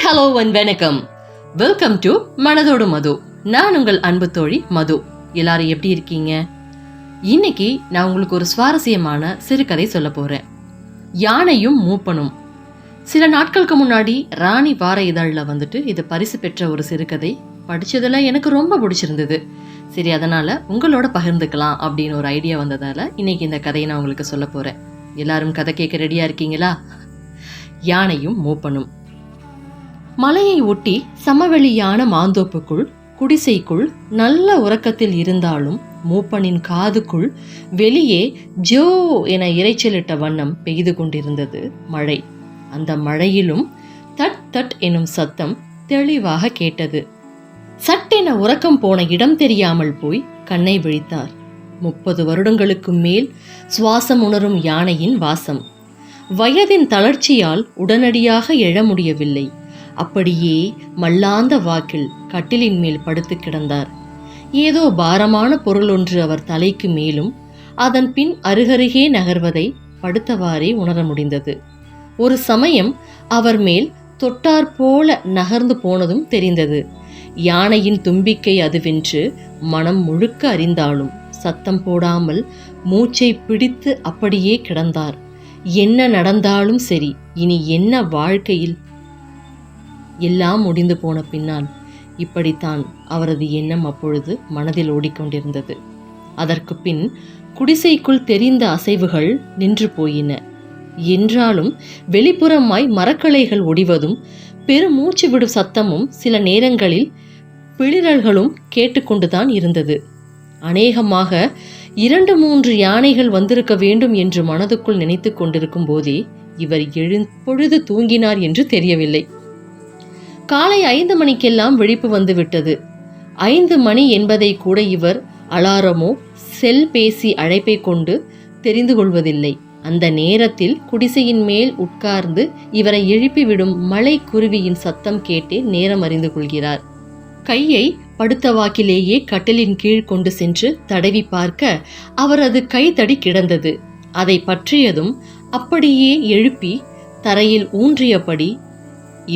Hello and வணக்கம். Welcome to மனதோடு மது. நான் உங்கள் அன்பு தோழி மது. எல்லாரும் எப்படி இருக்கீங்க? இன்னைக்கு நான் உங்களுக்கு ஒரு சுவாரஸ்யமான சிறுகதை சொல்ல போறேன். யானையும் மூப்பனும். சில நாட்களுக்கு முன்னாடி ராணி வார இதழில் இது பரிசு பெற்ற ஒரு சிறுகதை படிச்சதுல எனக்கு ரொம்ப பிடிச்சிருந்தது. சரி, அதனால உங்களோட பகிர்ந்துக்கலாம் அப்படின்னு ஒரு ஐடியா வந்ததால இன்னைக்கு இந்த கதையை நான் உங்களுக்கு சொல்ல போறேன். எல்லாரும் கதை கேட்க ரெடியா இருக்கீங்களா? யானையும் மூப்பனும். மலையை ஒட்டி சமவெளியான மாந்தோப்புக்குள் குடிசைக்குள் நல்ல உறக்கத்தில் இருந்தாலும் மூப்பனின் காதுக்குள் வெளியே ஜோ என இரைச்சலிட்ட வண்ணம் பெய்து கொண்டிருந்தது மழை. அந்த மழையிலும் தட் தட் எனும் சத்தம் தெளிவாக கேட்டது. சட்டென உறக்கம் போன இடம் தெரியாமல் போய் கண்ணை விழித்தார். 30 வருடங்களுக்கு மேல் சுவாசம் உணரும் யானையின் வாசம். வயதின் தளர்ச்சியால் உடனடியாக எழ முடியவில்லை. அப்படியே மல்லாந்த வாக்கில் கட்டிலின் மேல் படுத்து கிடந்தார். ஏதோ பாரமான பொருள் ஒன்று அவர் தலைக்கு மேலும் அதன் பின் அருகருகே நகர்வதை படுத்தவாறே உணர முடிந்தது. ஒரு சமயம் அவர் மேல் தொட்டார் போல நகர்ந்து போனதும் தெரிந்தது. யானையின் தும்பிக்கை அதுவென்று மனம் முழுக்க அறிந்தாலும் சத்தம் போடாமல் மூச்சை பிடித்து அப்படியே கிடந்தார். என்ன நடந்தாலும் சரி, இனி என்ன வாழ்க்கையில் எல்லாம் முடிந்து போன பின்னால் இப்படித்தான் அவரது எண்ணம் அப்பொழுது மனதில் ஓடிக்கொண்டிருந்தது. அதற்கு பின் குடிசைக்குள் தெரிந்த அசைவுகள் நின்று போயின. என்றாலும் வெளிப்புறமாய் மரக்கிளைகள் ஒடிவதும் பெருமூச்சு விடும் சத்தமும் சில நேரங்களில் பிளிரல்களும் கேட்டுக்கொண்டுதான் இருந்தது. அநேகமாக 2-3 யானைகள் வந்திருக்க வேண்டும் என்று மனதுக்குள் நினைத்து கொண்டிருக்கும் போதே இவர் எழுப்பொழுது தூங்கினார் என்று தெரியவில்லை. காலை 5 மணிக்கெல்லாம் விழிப்பு வந்து விட்டது. 5 மணி என்பதை கூட இவர் அலாரமோ செல்பேசி அழைப்பை கொண்டு தெரிந்து கொள்வதில்லை. அந்த நேரத்தில் குடிசையின் மேல் உட்கார்ந்து இவரை எழுப்பிவிடும் மலை குருவியின் சத்தம் கேட்டே நேரம் அறிந்து கொள்கிறார். கையை படுத்த வாக்கிலேயே கட்டிலின் கீழ் கொண்டு சென்று தடவி பார்க்க அவரது கைத்தடி கிடந்தது. அதை பற்றியதும் அப்படியே எழுப்பி தரையில் ஊன்றியபடி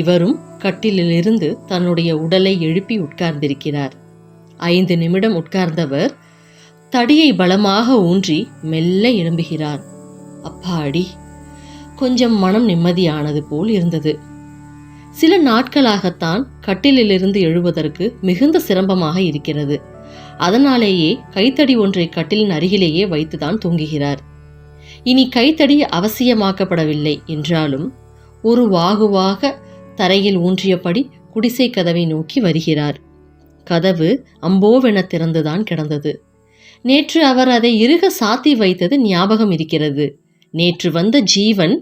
இவரும் கட்டிலிலிருந்து தன்னுடைய உடலை எழுப்பி உட்கார்ந்திருக்கிறார். 5 நிமிடம் உட்கார்ந்தவர் தடியை பலமாக ஊன்றி மெல்ல எழும்புகிறார். அப்பாடி, கொஞ்சம் மனம் நிம்மதியானது போல் இருந்தது. சில நாட்களாகத்தான் கட்டிலிலிருந்து எழுவதற்கு மிகுந்த சிரமமாக இருக்கிறது. அதனாலேயே கைத்தடி ஒன்றை கட்டிலின் அருகிலேயே வைத்துதான் தூங்குகிறார். இனி கைத்தடி அவசியமாக்கப்படவில்லை என்றாலும் ஒரு வாகுவாக தரையில் ஊன்றியபடி குடிசை கதவை நோக்கி வருகிறார். கதவு அம்போவென திறந்துதான் கிடந்தது. நேற்று அவர் அதை இறுக சாத்தி வைத்தது ஞாபகம் இருக்கிறது. நேற்று வந்த ஜீவன்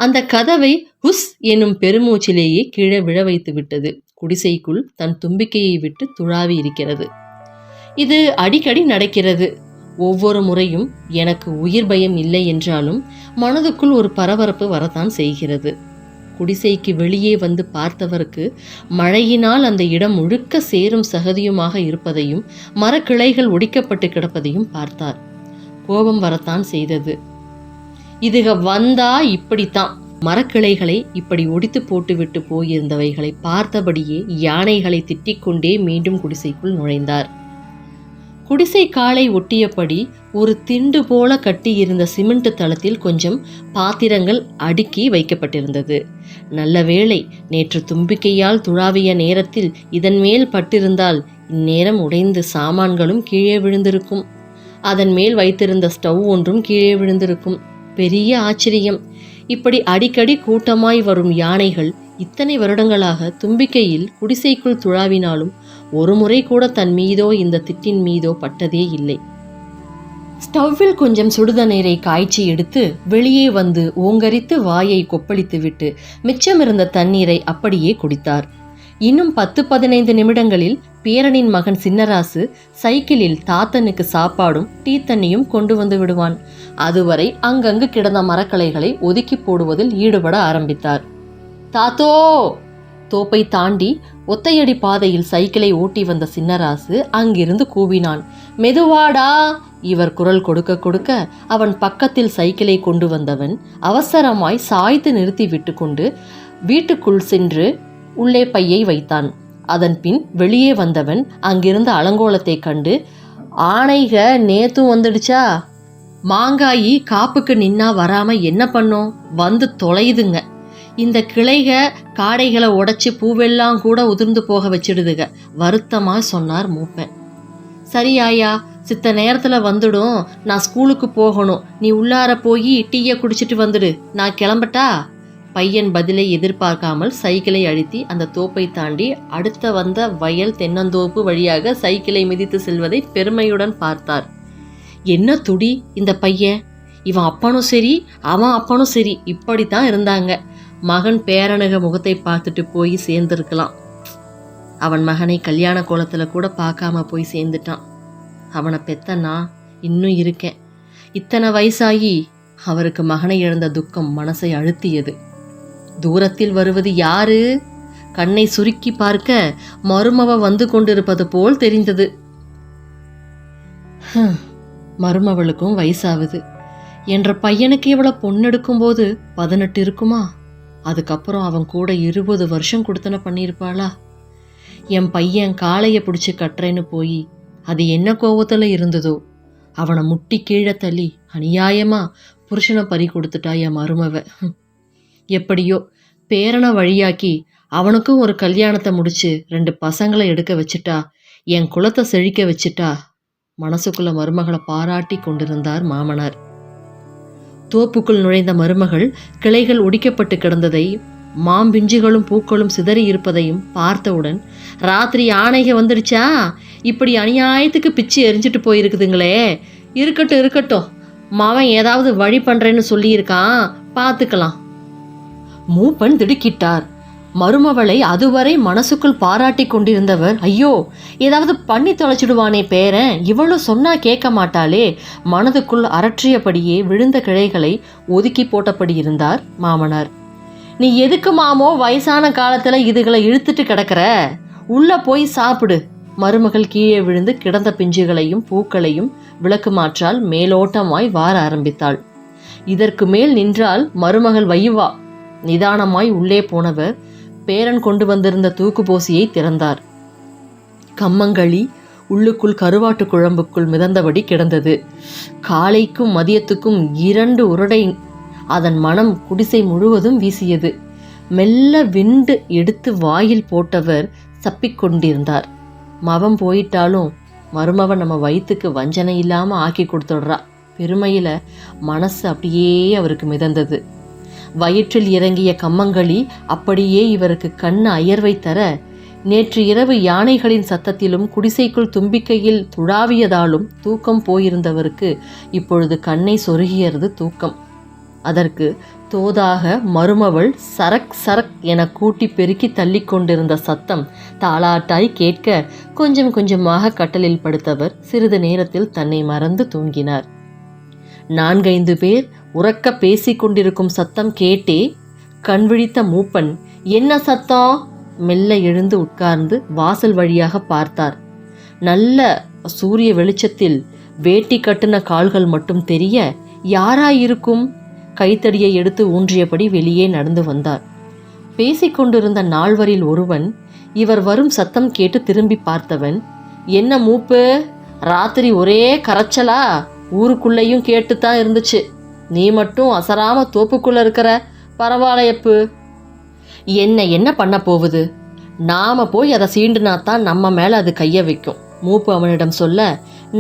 அந்த கதவை ஹுஸ் எனும் பெருமூச்சிலேயே கீழே விழ வைத்து விட்டது. குடிசைக்குள் தன் தும்பிக்கையை விட்டு துழாவி இருக்கிறது. இது அடிக்கடி நடக்கிறது. ஒவ்வொரு முறையும் எனக்கு உயிர் பயம் இல்லை என்றாலும் மனதுக்குள் ஒரு பரபரப்பு வரத்தான் செய்கிறது. குடிசைக்கு வெளியே வந்து பார்த்தவருக்கு மழையினால் அந்த இடம் முழுக்க சேரும் சகதியுமாக இருப்பதையும் மரக்கிளைகள் ஒடிக்கப்பட்டு கிடப்பதையும் பார்த்தார். கோபம் வரத்தான் செய்தது. இதுக வந்தா இப்படித்தான். மரக்கிளைகளை இப்படி ஒடித்து போட்டுவிட்டு போயிருந்தவைகளை பார்த்தபடியே யானைகளை திட்டிக்கொண்டே மீண்டும் குடிசைக்குள் நுழைந்தார். குடிசை காலை ஒட்டியபடி ஒரு திண்டு போல கட்டியிருந்த சிமெண்ட் தளத்தில் கொஞ்சம் பாத்திரங்கள் அடுக்கி வைக்கப்பட்டிருந்தது. நல்ல வேளை நேற்று தும்பிக்கையால் துழாவிய நேரத்தில் இதன் மேல் பட்டிருந்தால் இந்நேரம் உடைந்து சாமான்களும் கீழே விழுந்திருக்கும். அதன் மேல் வைத்திருந்த ஸ்டவ் ஒன்றும் கீழே விழுந்திருக்கும். பெரிய ஆச்சரியம், இப்படி அடிக்கடி கூட்டமாய் வரும் யானைகள் இத்தனை வருடங்களாக தும்பிக்கையில் குடிசைக்குள் துழாவினாலும் ஒரு முறை கூட தன் மீதோ இந்த திட்டின் மீதோ பட்டதே இல்லை. ஸ்டவ்வில் கொஞ்சம் சுடுதண்ணீரை காய்ச்சி எடுத்து வெளியே வந்து ஓங்கரித்து வாயை கொப்பளித்து விட்டு மிச்சமிருந்த தண்ணீரை அப்படியே குடித்தார். இன்னும் 10-15 நிமிடங்களில் பேரனின் மகன் சின்னராசு சைக்கிளில் தாத்தனுக்கு சாப்பாடும் டீ தண்ணியும் கொண்டு வந்து விடுவான். அதுவரை அங்கங்கு கிடந்த மரக்களைகளை ஒதுக்கி போடுவதில் ஈடுபட ஆரம்பித்தார். தாத்தோ! தோப்பை தாண்டி ஒத்தையடி பாதையில் சைக்கிளை ஓட்டி வந்த சின்னராசு அங்கிருந்து கூவினான். மெதுவாடா! இவர் குரல் கொடுக்க கொடுக்க அவன் பக்கத்தில் சைக்கிளை கொண்டு வந்தவன் அவசரமாய் சாய்த்து நிறுத்தி விட்டு கொண்டு வீட்டுக்குள் சென்று உள்ளே பையை வைத்தான். அதன் பின் வெளியே வந்தவன் அங்கிருந்த அலங்கோலத்தை கண்டு, ஆனைக நேத்தும் வந்துடுச்சா? மாங்காயி காப்புக்கு நின்னா வராம என்ன பண்ணோம்? வந்து தொலையுதுங்க. இந்த கிளைக காடைகளை உடைச்சி பூவெல்லாம் கூட உதிர்ந்து போக வச்சிடுதுக. வருத்தமா சொன்னார் மூப்பன். சரி ஆயா, சித்த நேரத்துல வந்துடும். நான் ஸ்கூலுக்கு போகணும். நீ உள்ளார போய் டீயை குடிச்சிட்டு வந்துடு. நான் கிளம்பட்டா? பையன் பதிலை எதிர்பார்க்காமல் சைக்கிளை அழுத்தி அந்த தோப்பை தாண்டி அடுத்த வந்த வயல் தென்னந்தோப்பு வழியாக சைக்கிளை மிதித்து செல்வதை பெருமையுடன் பார்த்தார். என்ன துடி இந்த பையன்! இவன் அப்பனும் சரி அவன் அப்பனும் சரி இப்படித்தான் இருந்தாங்க. மகன் பேரனுக முகத்தை பார்த்துட்டு போய் சேர்ந்திருக்கலாம். அவன் மகனை கல்யாண கோலத்துல கூட பார்க்காம போய் சேர்ந்துட்டான். அவனை பெத்தனா இன்னும் இருக்கேன். இத்தனை வயசாகி அவருக்கு மகனை இழந்த துக்கம் மனசை அழுத்தியது. தூரத்தில் வருவது யாரு? கண்ணை சுருக்கி பார்க்க மருமவ வந்து கொண்டிருப்பது போல் தெரிந்தது. மருமவளுக்கும் வயசாகுது. என்ற பையனுக்கு இவ்வளவு பொண்ணெடுக்கும் போது 18 இருக்குமா? அதுக்கப்புறம் அவன் கூட 20 வருஷம் கொடுத்தன பண்ணியிருப்பாளா? என் பையன் காளையை பிடிச்சி கட்டுறேன்னு போய் அது என்ன கோவத்துல இருந்ததோ அவனை முட்டி கீழே தள்ளி அநியாயமா புருஷனை பறி கொடுத்துட்டா என் மருமவ. எப்படியோ பேரனை வழியாக்கி அவனுக்கும் ஒரு கல்யாணத்தை முடிச்சு 2 பசங்களை எடுக்க வச்சுட்டா, என் குலத்தை செழிக்க வச்சுட்டா. மனசுக்குள்ள மருமகளை பாராட்டி கொண்டிருந்தார் மாமனார். தோப்புக்குள் நுழைந்த மருமகள் கிளைகள் ஒடிக்கப்பட்டு கிடந்ததை, மாம்பிஞ்சுகளும் பூக்களும் சிதறி இருப்பதையும் பார்த்தவுடன், ராத்திரி ஆணைக வந்துடுச்சா? இப்படி அநியாயத்துக்கு பிச்சு எரிஞ்சிட்டு போயிருக்குதுங்களே. இருக்கட்டும் இருக்கட்டும், மவன் ஏதாவது வழி பண்றேன்னு சொல்லியிருக்கான், பார்த்துக்கலாம். மூப்பன் திடுக்கிட்டார். மருமவளை அதுவரை மனசுக்குள் பாராட்டி கொண்டிருந்தவர், ஐயோ ஏதாவது பண்ணி தொலைச்சிடுவானே பேரன், இவ்வளவு சொன்னா கேட்க மாட்டாளே, மனதுக்குள் அரற்றியபடியே விழுந்த கிளைகளை ஒதுக்கி போட்டபடி இருந்தார் மாமனார். நீ எதுக்கு மாமோ வயசான காலத்துல இதுகளை இழுத்துட்டு கிடக்கிற? உள்ள போய் சாப்பிடு. மருமகள் கீழே விழுந்து கிடந்த பிஞ்சுகளையும் பூக்களையும் விளக்கு மாற்றால் மேலோட்டமாய் வார ஆரம்பித்தாள். இதற்கு மேல் நின்றால் மருமகள் வையுவா. நிதானமாய் உள்ளே போனவர் பேரன் கொண்டு வந்திருந்த தூக்கு போசியை திறந்தார். கம்மங்களி உள்ளுக்குள் கருவாட்டு குழம்புக்குள் மிதந்தபடி கிடந்தது. காலைக்கும் மதியத்துக்கும் 2 உருடை அதன் மனம் குடிசை முழுவதும் வீசியது. மெல்ல விண்டு எடுத்து வாயில் போட்டவர் சப்பிக்கொண்டிருந்தார். மவன் போயிட்டாலும் மருமவன் நம்ம வயிற்றுக்கு வஞ்சனை இல்லாம ஆக்கி கொடுத்துடுறா. பெருமையில மனசு அப்படியே அவருக்கு மிதந்தது. வயிற்றில் இறங்கிய கம்மங்களி அப்படியே இவருக்கு கண்ணு அயர்வை தர, நேற்று இரவு யானைகளின் சத்தத்திலும் குடிசைக்குள் தும்பிக்கையில் துழாவியதாலும் தூக்கம் போயிருந்தவருக்கு இப்பொழுது கண்ணை சொருகியது தூக்கம். அதற்கு தோதாக மருமவள் சரக் சரக் என கூட்டி பெருக்கி தள்ளி கொண்டிருந்த சத்தம் தாளாட்டாய் கேட்க, கொஞ்சம் கொஞ்சமாக கட்டலில் படுத்தவர் சிறிது நேரத்தில் தன்னை மறந்து தூங்கினார். 4-5 பேர் உறக்க பேசிக் கொண்டிருக்கும் சத்தம் கேட்டே கண் விழித்த மூப்பன், என்ன சத்தம்? மெல்ல எழுந்து உட்கார்ந்து வாசல் வழியாக பார்த்தார். நல்ல சூரிய வெளிச்சத்தில் வேட்டி கட்டின கால்கள் மட்டும் தெரிய, யாராயிருக்கும்? கைத்தடியை எடுத்து ஊன்றியபடி வெளியே நடந்து வந்தார். பேசிக்கொண்டிருந்த 4வரில் ஒருவன் இவர் வரும் சத்தம் கேட்டு திரும்பி பார்த்தவன், என்ன மூப்பு, ராத்திரி ஒரே கரைச்சலா? ஊருக்குள்ளேயும் கேட்டுத்தான் இருந்துச்சு. நீ மட்டும் அசராம தோப்புக்குள்ள இருக்கிற, பரவாயில்லையப்பு. என்ன பண்ண போகுது? நாம போய் அதை சீண்டுனாத்தான் நம்ம மேல அது கைய வைக்கும். மூப்பு அவனிடம் சொல்ல,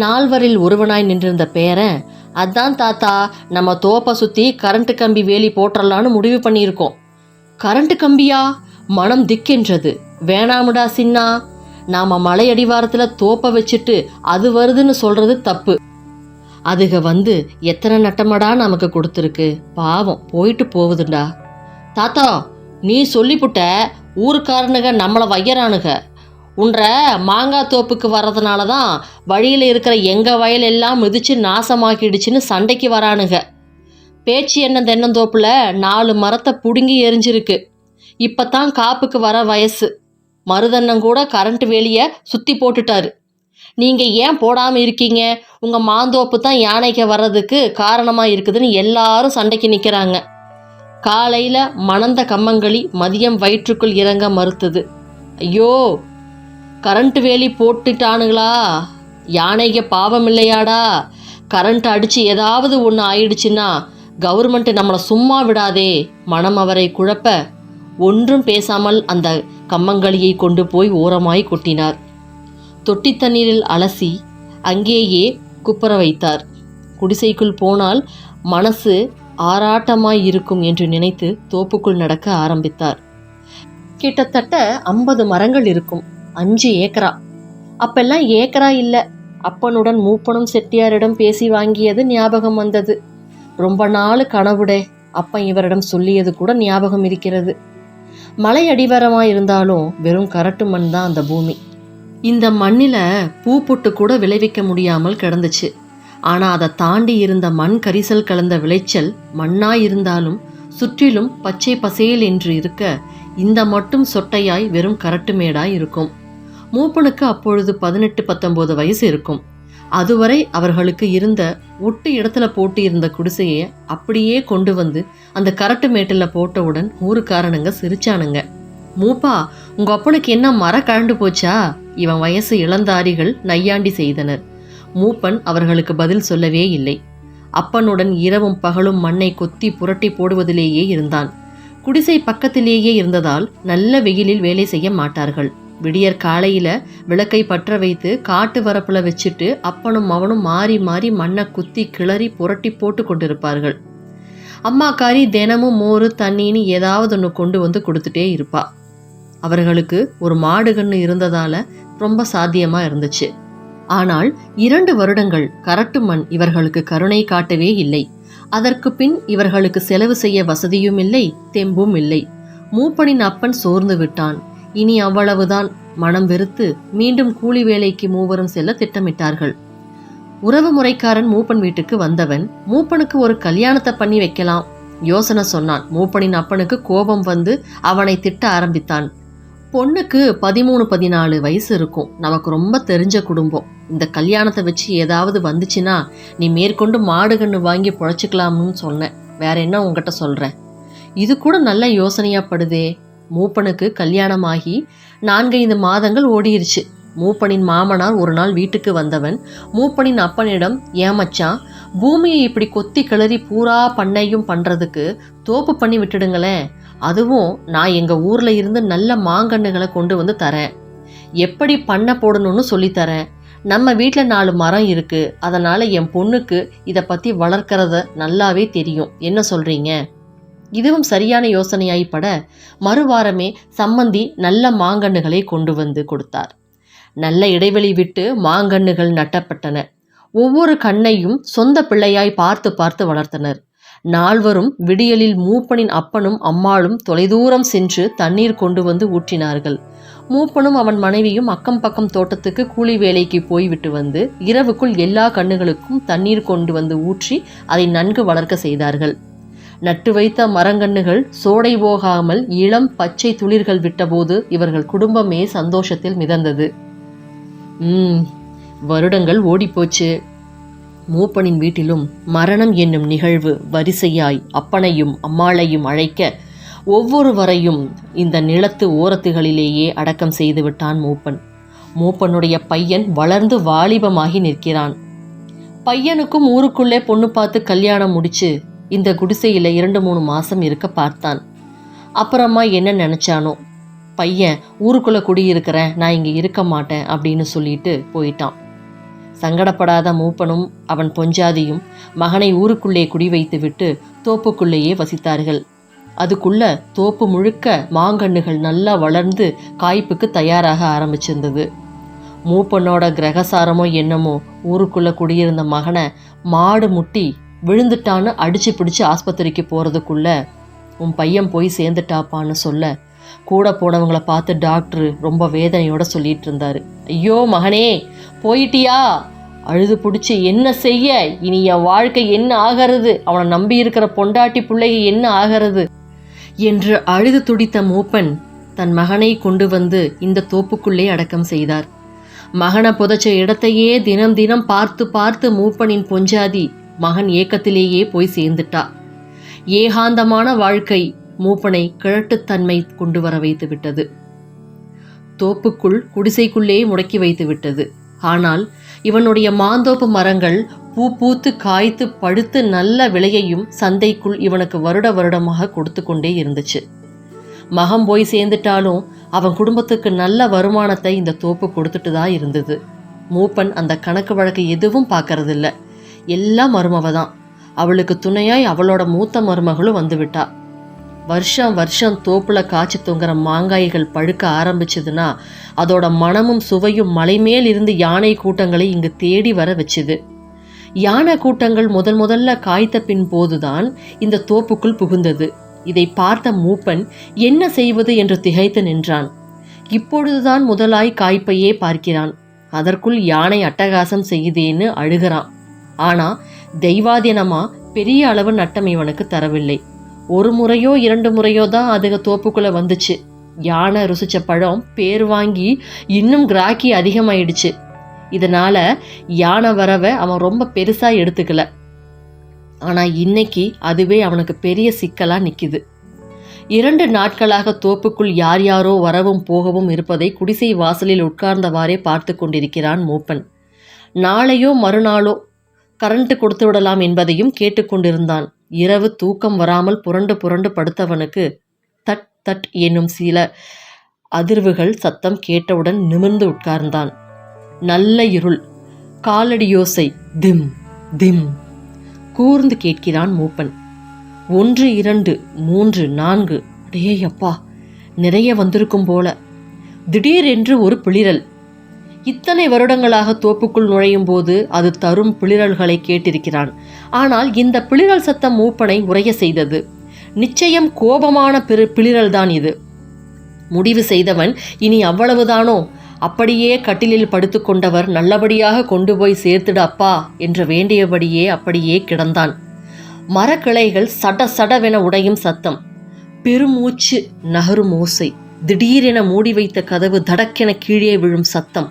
4வரில் ஒருவனாய் நின்றிருந்த பேரன், அதான் தாத்தா, நம்ம தோப்பை சுத்தி கரண்ட் கம்பி வேலி போட்டுறலான்னு முடிவு பண்ணியிருக்கோம். Current Gambia? மனம் திக்கென்றது. வேணாமுடா சின்னா, நாம மலை அடிவாரத்துல தோப்பை வச்சுட்டு அது வருதுன்னு சொல்றது தப்பு. அதுக வந்து எத்தனை நட்டமடா நமக்கு கொடுத்துருக்கு, பாவம் போயிட்டு போகுதுண்டா. தாத்தா, நீ சொல்லிப்புட்ட, ஊருக்காரனுங்க நம்மளை வையறானுங்க. உன்ற மாங்காய் தோப்புக்கு வர்றதுனால தான் வழியில் இருக்கிற எங்கள் வயல் எல்லாம் மிதிச்சு நாசமாக்கிடுச்சுன்னு சண்டைக்கு வரானுங்க. பேச்சு என்ன தென்னந்தோப்புல 4 மரத்தை பிடுங்கி எரிஞ்சிருக்கு. இப்போ தான் காப்புக்கு வர வயசு. மருதண்ணன் கூட கரண்ட் வேலியை சுற்றி போட்டுட்டாரு. நீங்கள் ஏன் போடாமல் இருக்கீங்க? உங்கள் மாந்தோப்பு தான் யானைக்கு வர்றதுக்கு காரணமாக இருக்குதுன்னு எல்லாரும் சண்டைக்கு நிற்கிறாங்க. காலையில மணந்த கம்மங்களி மதியம் வயிற்றுக்குள் இறங்க மறுத்தது. ஐயோ, கரண்ட் வேலி போட்டுட்டானுங்களா? யானைக்கு பாவம் இல்லையாடா? கரண்ட் அடிச்சு ஏதாவது ஒன்று ஆயிடுச்சுன்னா கவர்மெண்ட் நம்மளை சும்மா விடாதே. மனம் அவரை குழப்ப ஒன்றும் பேசாமல் அந்த கம்மங்களியை கொண்டு போய் ஓரமாய் கொட்டினார். தொட்டி தண்ணீரில் அலசி அங்கேயே குப்புற வைத்தார். குடிசைக்குள் போனால் மனசு ஆராட்டமாய் இருக்கும் என்று நினைத்து தோப்புக்குள் நடக்க ஆரம்பித்தார். கிட்டத்தட்ட 50 மரங்கள் இருக்கும். 5 ஏக்கரா. அப்பெல்லாம் ஏக்கரா இல்லை. அப்பனுடன் மூப்பனும் செட்டியாரிடம் பேசி வாங்கியது ஞாபகம் வந்தது. ரொம்ப நாள் கனவுடே. அப்பன் இவரிடம் சொல்லியது கூட ஞாபகம் இருக்கிறது. மலை அடிவாரமாக இருந்தாலும் வெறும் கரட்டு மண் தான் அந்த பூமி. இந்த மண்ணில் பூ பொட்டு கூட விளைவிக்க முடியாமல் கிடந்துச்சு. ஆனால் அதை தாண்டி இருந்த மண் கரிசல் கலந்த விளைச்சல் மண்ணாய் இருந்தாலும் சுற்றிலும் பச்சை பசேல் என்று இருக்க இந்த மட்டும் சொட்டையாய் வெறும் கரட்டு மேடாய் இருக்கும். மூப்பனுக்கு அப்பொழுது 18-19 வயசு இருக்கும். அதுவரை அவர்களுக்கு இருந்த ஒட்டு இடத்துல போட்டு இருந்த குடிசையை அப்படியே கொண்டு வந்து அந்த கரட்டு மேட்டில் போட்டவுடன் ஊருக்காரனுங்க சிரிச்சானுங்க. மூப்பா, உங்க அப்பனுக்கு என்ன மர கழண்டு போச்சா? இவன் வயசு இளந்தாரிகள் நையாண்டி செய்தனர். மூப்பன் அவர்களுக்கு பதில் சொல்லவே இல்லை. அப்பனுடன் இரவும் பகலும் மண்ணை கொத்தி புரட்டி போடுவதிலேயே இருந்தான். குடிசை பக்கத்திலேயே இருந்ததால் நல்ல வெயிலில் வேலை செய்ய மாட்டார்கள். விடியற் காலையில விளக்கை பற்ற வைத்து காட்டு வரப்புல வச்சுட்டு அப்பனும் அவனும் மாறி மாறி மண்ணை குத்தி கிளறி புரட்டி போட்டு கொண்டிருப்பார்கள். அம்மாக்காரி தினமும் மோறு தண்ணின்னு ஏதாவது ஒன்று கொண்டு வந்து கொடுத்துட்டே இருப்பா. அவர்களுக்கு ஒரு மாடு கன்று இருந்ததால ரொம்ப சாத்தியமா இருந்துச்சு. ஆனால் 2 வருடங்கள் கரட்டு மண் இவர்களுக்கு கருணை காட்டவே இல்லை. அதற்கு பின் இவர்களுக்கு செலவு செய்ய வசதியும் இல்லை, தெம்பும் இல்லை. மூப்பனின் அப்பன் சோர்ந்து விட்டான். இனி அவ்வளவுதான். மனம் வெறுத்து மீண்டும் கூலி வேலைக்கு மூவரும் செல்ல திட்டமிட்டார்கள். உறவு முறைக்காரன் மூப்பன் வீட்டுக்கு வந்தவன் மூப்பனுக்கு ஒரு கல்யாணத்தை பண்ணி வைக்கலாம் யோசனை சொன்னான். மூப்பனின் அப்பனுக்கு கோபம் வந்து அவனை திட்ட ஆரம்பித்தான். பொண்ணுக்கு 13-14 வயசு இருக்கும். நமக்கு ரொம்ப தெரிஞ்ச குடும்பம். இந்த கல்யாணத்தை வச்சு ஏதாவது வந்துச்சுன்னா நீ மேற்கொண்டு மாடு கன்று வாங்கி பொழைச்சிக்கலாம்னு சொன்னேன். வேற என்ன உங்ககிட்ட சொல்கிறேன்? இது கூட நல்ல யோசனையாப்படுதே. மூப்பனுக்கு கல்யாணமாகி 4-5 மாதங்கள் ஓடிருச்சு. மூப்பனின் மாமனார் ஒரு நாள் வீட்டுக்கு வந்தவன் மூப்பனின் அப்பனிடம், ஏமச்சான், பூமியை இப்படி கொத்தி கிளறி பூரா பண்ணையும் பண்ணுறதுக்கு தோப்பு பண்ணி விட்டுடுங்களேன். அதுவும் நான் எங்கள் ஊரில் இருந்து நல்ல மாங்கன்றுகளை கொண்டு வந்து தரேன். எப்படி பண்ணை போடணும்னு சொல்லித்தரேன். நம்ம வீட்டில் 4 மரம் இருக்குது. அதனால் என் பொண்ணுக்கு இதை பற்றி வளர்க்கறத நல்லாவே தெரியும். என்ன சொல்கிறீங்க? இதுவும் சரியான யோசனையாய்ப்பட மறுவாரமே சம்மந்தி நல்ல மாங்கன்றுகளை கொண்டு வந்து கொடுத்தார். நல்ல இடைவெளி விட்டு மாங்கன்றுகள் நட்டப்பட்டன. ஒவ்வொரு கண்ணையும் சொந்த பிள்ளையாய் பார்த்து பார்த்து வளர்த்தனர். நால்வரும் விடியலில் மூப்பனின் அப்பனும் அம்மாளும் தொலைதூரம் சென்று தண்ணீர் கொண்டு வந்து ஊற்றினார்கள். மூப்பனும் அவன் மனைவியும் அக்கம் பக்கம் தோட்டத்துக்கு கூலி வேலைக்கு போய்விட்டு வந்து இரவுக்குள் எல்லா கண்ணுகளுக்கும் தண்ணீர் கொண்டு வந்து ஊற்றி அதை நன்கு வளர்க்க செய்தார்கள். நட்டு வைத்த மரங்கன்றுகள் சோடை போகாமல் இளம் பச்சை துளிர்கள் விட்டபோது இவர்கள் குடும்பமே சந்தோஷத்தில் மிதந்தது. வருடங்கள் ஓடிப்போச்சு. மூப்பனின் வீட்டிலும் மரணம் என்னும் நிகழ்வு வரிசையாய் அப்பனையும் அம்மாளையும் அழைக்க ஒவ்வொருவரையும் இந்த நிலத்து ஓரத்துகளிலேயே அடக்கம் செய்து விட்டான் மூப்பன். மூப்பனுடைய பையன் வளர்ந்து வாலிபமாகி நிற்கிறான். பையனுக்கும் ஊருக்குள்ளே பொண்ணு பார்த்து கல்யாணம் முடிச்சு இந்த குடிசையில் 2-3 மாதம் இருக்க பார்த்தான். அப்புறமா என்ன நினச்சானோ, பையன் ஊருக்குள்ளே குடியிருக்கிறேன், நான் இங்கே இருக்க மாட்டேன் அப்படின்னு சொல்லிட்டு போயிட்டான். சங்கடப்படாத மூப்பனும் அவன் பொஞ்சாதியும் மகனை ஊருக்குள்ளே குடி வைத்து விட்டு தோப்புக்குள்ளேயே வசித்தார்கள். அதுக்குள்ள தோப்பு முழுக்க மாங்கன்றுகள் நல்லா வளர்ந்து காய்ப்புக்கு தயாராக ஆரம்பிச்சிருந்தது. மூப்பனோட கிரகசாரமோ என்னமோ ஊருக்குள்ளே குடியிருந்த மகனை மாடு முட்டி விழுந்துட்டான்னு அடிச்சு பிடிச்சு ஆஸ்பத்திரிக்கு போகிறதுக்குள்ள உன் பையன் போய் சேர்ந்துட்டாப்பான்னு சொல்ல கூட போனவங்களை பார்த்து டாக்டர் ரொம்ப வேதனையோட சொல்லிட்டு இருந்தாரு. ஐயோ மகனே, போயிட்டியா? அழுது பிடிச்சி என்ன செய்ய? இனி என் வாழ்க்கை என்ன ஆகிறது? அவனை நம்பி இருக்கிற பொண்டாட்டி பிள்ளைக என்ன ஆகிறது என்று அழுது துடித்த மூப்பன் தன் மகனை கொண்டு வந்து இந்த தோப்புக்குள்ளே அடக்கம் செய்தார். மகனை புதைச்ச இடத்தையே தினம் தினம் பார்த்து பார்த்து மூப்பனின் பொஞ்சாதி மகன் ஏக்கத்திலேயே போய் சேர்ந்துட்டா. ஏகாந்தமான வாழ்க்கை மூப்பனை கிழட்டுத்தன்மை கொண்டு வர வைத்து விட்டது. தோப்புக்குள் குடிசைக்குள்ளே முடக்கி வைத்து விட்டது. ஆனால் இவனுடைய மாந்தோப்பு மரங்கள் பூ பூத்து காய்த்து பழுத்து நல்ல விலையையும் சந்தைக்குள் இவனுக்கு வருட வருடமாக கொடுத்து கொண்டே இருந்துச்சு. மகம் போய் சேர்ந்துட்டாலும் அவன் குடும்பத்துக்கு நல்ல வருமானத்தை இந்த தோப்பு கொடுத்துட்டு தான் இருந்தது. மூப்பன் அந்த கணக்கு வழக்கு எதுவும் பார்க்கறதில்ல. எல்லாம் மருமவ தான். அவளுக்கு துணையாய் அவளோட மூத்த மருமகளும் வந்து விட்டா. வருஷம் வருஷம் தோப்புல காய்ச்சி தொங்குற மாங்காய்கள் பழுக்க ஆரம்பிச்சதுன்னா அதோட மனமும் சுவையும் மலைமேல் இருந்து யானை கூட்டங்களை இங்கு தேடி வர வச்சுது. யானை கூட்டங்கள் முதல்ல காய்த்த பின் போதுதான் இந்த தோப்புக்குள் புகுந்தது. இதை பார்த்த மூப்பன் என்ன செய்வது என்று திகைத்து நின்றான். இப்பொழுதுதான் முதலாய் காய்ப்பையே பார்க்கிறான். அதற்குள் யானை அட்டகாசம் செய்யுதேன்னு அழுகிறான். ஆனா தெய்வாதீனமா பெரிய அளவு நட்டம் இவனுக்கு தரவில்லை. ஒரு முறையோ 2 முறையோ தான் அதுக தோப்புக்குள்ள வந்துச்சு. யானை ருசிச்ச பழம் பேர் வாங்கி இன்னும் கிராக்கி அதிகமாயிடுச்சு. இதனால யானை வரவை அவன் ரொம்ப பெருசா எடுத்துக்கல. ஆனா இன்னைக்கு அதுவே அவனுக்கு பெரிய சிக்கலா நிக்குது. 2 நாட்களாக தோப்புக்குள் யார் யாரோ வரவும் போகவும் இருப்பதை குடிசை வாசலில் உட்கார்ந்தவாறே பார்த்து கொண்டிருக்கிறான் மூப்பன். நாளையோ மறுநாளோ கரண்ட் கொடுத்து விடலாம் என்பதையும் கேட்டுக்கொண்டிருந்தான். இரவு தூக்கம் வராமல் புரண்டு புரண்டு படுத்தவனுக்கு தட் தட் என்னும் சில அதிர்வுகள் சத்தம் கேட்டவுடன் நிமிர்ந்து உட்கார்ந்தான். நல்ல இருள். காலடியோசை திம் திம் கூர்ந்து கேட்கிறான் மூப்பன். 1 2 3 4 டேயப்பா, நிறைய வந்திருக்கும் போல. திடீரென்று ஒரு பிளிரல். இத்தனை வருடங்களாக தோப்புக்குள் நுழையும் போது அது தரும் பிளிரல்களை கேட்டிருக்கிறான். ஆனால் இந்த பிளிரல் சத்தம் மூப்பனை உறைய செய்தது. நிச்சயம் கோபமான பிளிரல் தான் இது. முடிவு செய்தவன் இனி அவ்வளவுதானோ? அப்படியே கட்டிலில் படுத்து கொண்டவர் நல்லபடியாக கொண்டு போய் சேர்த்துடு அப்பா என்று வேண்டியபடியே அப்படியே கிடந்தான். மரக்கிளைகள் சட சடவென உடையும் சத்தம், பெருமூச்சு நகரும் ஓசை, திடீரென மூடி வைத்த கதவு தடக்கென கீழே விழும் சத்தம்.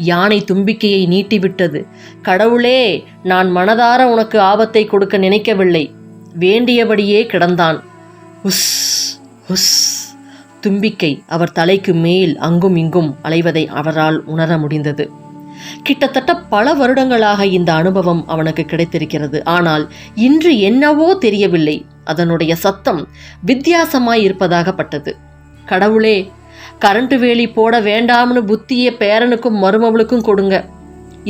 யானை தும்பிக்கையை நீட்டிவிட்டது. கடவுளே, நான் மனதார உனக்கு ஆபத்தை கொடுக்க நினைக்கவில்லை. வேண்டியபடியே கிடந்தான். உஸ் உஸ். தும்பிக்கை அவர் தலைக்கு மேல் அங்கும் இங்கும் அலைவதை அவரால் உணர முடிந்தது. கிட்டத்தட்ட பல வருடங்களாக இந்த அனுபவம் அவனுக்கு கிடைத்திருக்கிறது. ஆனால் இன்று என்னவோ தெரியவில்லை, அதனுடைய சத்தம் வித்தியாசமாய் இருப்பதாகப்பட்டது. கடவுளே, கரண்ட் வேலி போட வேண்டாம்னு புத்திய பேரனுக்கும் மருமவளுக்கும் கொடுங்க.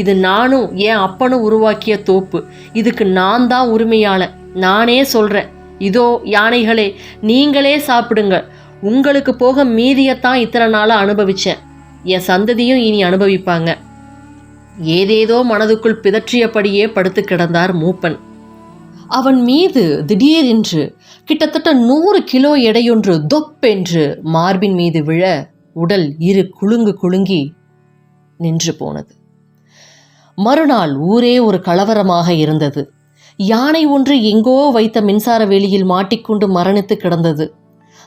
இது நானும் என் அப்பனும் உருவாக்கிய தோப்பு. இதுக்கு நான் தான் உரிமையாளன். நானே சொல்றேன். இதோ யானைகளே, நீங்களே சாப்பிடுங்க. உங்களுக்கு போக மீதியத்தான் இத்தனை நாளாக அனுபவிச்சேன். என் சந்ததியும் இனி அனுபவிப்பாங்க. ஏதேதோ மனதுக்குள் பிதற்றியபடியே படுத்து கிடந்தார் மூப்பன். அவன் மீது திடீரென்று கிட்டத்தட்ட 100 கிலோ எடையொன்று தொப்பென்று மார்பின் மீது விழ உடல் இரு குலுங்கி நின்று போனது. மறுநாள் ஊரே ஒரு கலவரமாக இருந்தது. யானை ஒன்று எங்கோ வைத்த மின்சார வேலியில் மாட்டிக்கொண்டு மரணித்து கிடந்தது.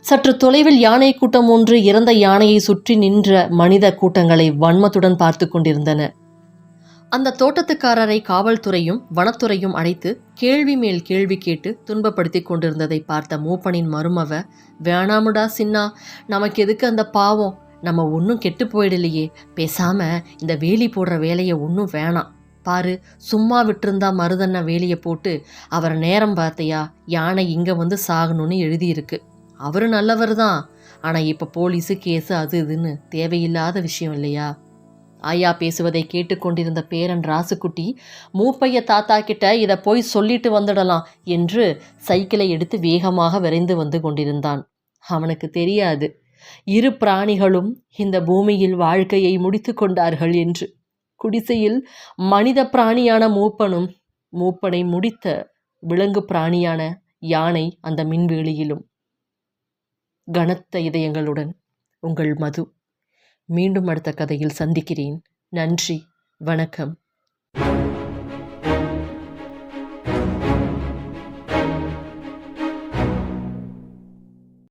சற்று தொலைவில் யானை கூட்டம் ஒன்று இறந்த யானையை சுற்றி நின்ற மனித கூட்டங்களை வன்மத்துடன் பார்த்து கொண்டிருந்தன. அந்த தோட்டத்துக்காரரை காவல்துறையும் வனத்துறையும் அழைத்து கேள்வி மேல் கேள்வி கேட்டு துன்பப்படுத்தி கொண்டிருந்ததை பார்த்த மூப்பனின் மருமவ, வேணாமுடா சின்னா, நமக்கு எதுக்கு அந்த பாவம், நம்ம ஒன்றும் கெட்டு போயிடலையே, பேசாம இந்த வேலி போடுற வேலையை ஒன்றும் வேணாம் பாரு, சும்மா விட்டுருந்தா மருதண்ண வேலியை போட்டு அவர் நேரம் பார்த்தையா, யானை இங்கே வந்து சாகணும்னு எழுதியிருக்கு. அவரு நல்லவர் தான், ஆனால் இப்போ போலீஸு கேஸு அது இதுன்னு தேவையில்லாத விஷயம் இல்லையா? ஆயா பேசுவதை கேட்டுக்கொண்டிருந்த பேரன் ராசுக்குட்டி, மூப்பைய தாத்தா கிட்ட இதை போய் சொல்லிட்டு வந்துடலாம் என்று சைக்கிளை எடுத்து வேகமாக விரைந்து வந்து கொண்டிருந்தான். அவனுக்கு தெரியாது, 2 பிராணிகளும் இந்த பூமியில் வாழ்க்கையை முடித்து கொண்டார்கள் என்று. குடிசையில் மனித பிராணியான மூப்பனும், மூப்பனை முடித்த விலங்கு பிராணியான யானை அந்த மின்வேலியிலும். கனத்த இதயங்களுடன் உங்கள் மது. மீண்டும் அடுத்த கதையில் சந்திக்கிறேன். நன்றி, வணக்கம்.